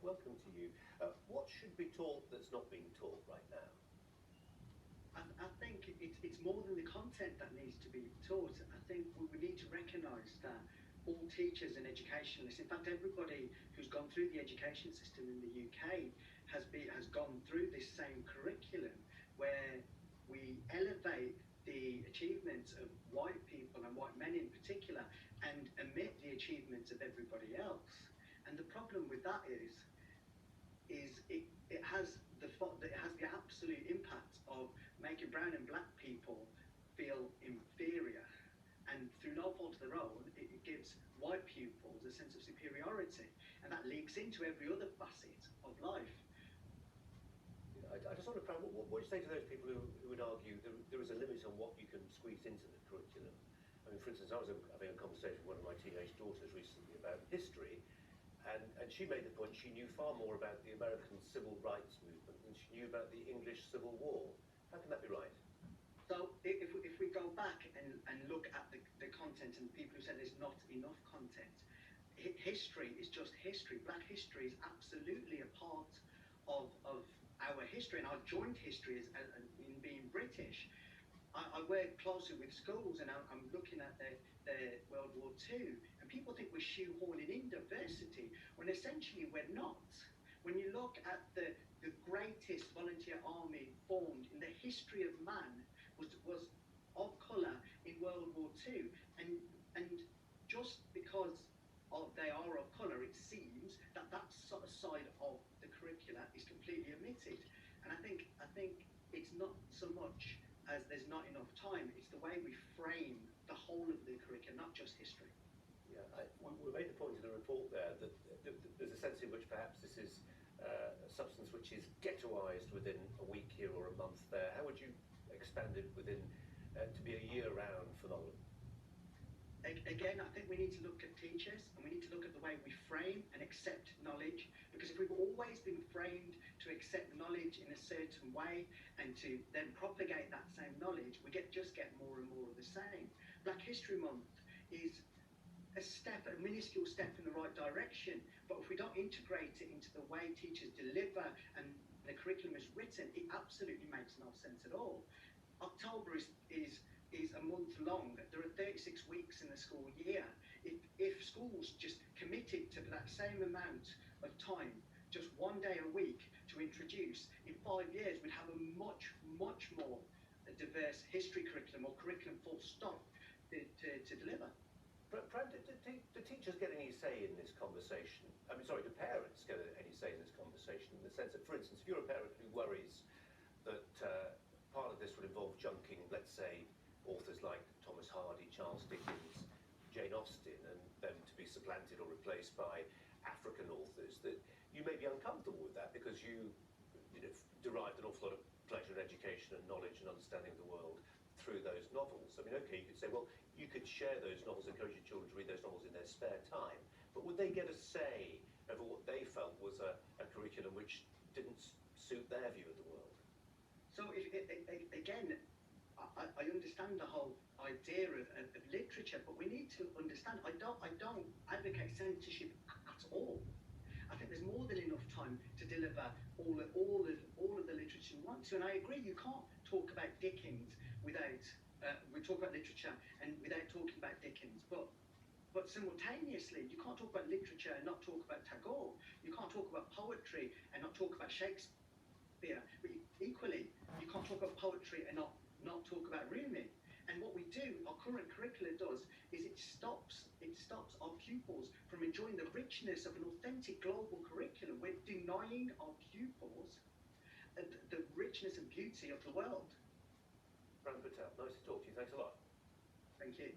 welcome to you. What should be taught that's not being taught right now? I think it's more than the content that needs to be taught. I think we need to recognise that all teachers and educationalists, in fact everybody who's gone through the education system in the UK has gone through this same curriculum where we elevate the achievements of white people and white men in particular and omit the achievements of everybody else. And the problem with that is it has the absolute impact of making brown and black people feel inferior, and through no fault of their own, it gives white pupils a sense of superiority, and that leaks into every other facet of life. I just want to, Pran, what do you say to those people who would argue there is a limit on what you can squeeze into the curriculum? I mean, for instance, I was having a conversation with one of my teenage daughters recently about history, and she made the point she knew far more about the American civil rights movement than she knew about the English Civil War. How can that be right? So if we go back and look at the content and people who said there's not enough content, history is just history. Black history is absolutely a part of our history and our joint history in being British. I work closely with schools and I'm looking at the World War II, and people think we're shoehorning in diversity when essentially we're not. When you look at the greatest volunteer army formed in the history of man was of colour in World War II, and just because they are of colour, it seems that sort of side of the curricula is completely omitted. And I think it's not so much as there's not enough time, it's the way we frame the whole of the curriculum, not just history. Yeah, we made the point in the report there that there's a sense in which perhaps this is a substance which is ghettoised within a week here or a month there. How would you expand it within to be a year-round phenomenon? Again, I think we need to look at teachers and we need to look at the way we frame and accept knowledge, because if we've always been framed to accept knowledge in a certain way and to then propagate that same knowledge, we just get more and more of the same. Black History Month is a minuscule step in the right direction, but if we don't integrate it into the way teachers deliver and the curriculum is written, it absolutely makes no sense at all. October is a month long. There are 36 weeks in the school year. If schools just committed to that same amount of time, just one day a week to introduce, in 5 years we'd have a much more diverse history curriculum or curriculum full stop to deliver. Pran, do teachers get any say in this conversation? I mean, sorry, do parents get any say in this conversation? In the sense that, for instance, if you're a parent who worries that part of this would involve junking, let's say, authors like Thomas Hardy, Charles Dickens, Jane Austen, and them to be supplanted or replaced by African authors, that you may be uncomfortable with that because you derived an awful lot of pleasure and education and knowledge and understanding of the world through those novels. I mean, okay, you could say, well, you could share those novels, encourage your children to read those novels in their spare time, but would they get a say over what they felt was a curriculum which didn't suit their view of the world? So again, I understand the whole idea of literature, but we need to understand, I don't advocate censorship at all. I think there's more than enough time to deliver all of the literature you want to, and I agree you can't talk about Dickens without we talk about literature and without talking about Dickens, but simultaneously you can't talk about literature and not talk about Tagore. You can't talk about poetry and not talk about Shakespeare. But equally, you can't talk about poetry and not talk about Rumi. And what we do, our current curricula does, is it stops our pupils from enjoying the richness of an authentic global curriculum. We're denying our pupils the richness and beauty of the world. Pran Patel, nice to talk to you. Thanks a lot. Thank you.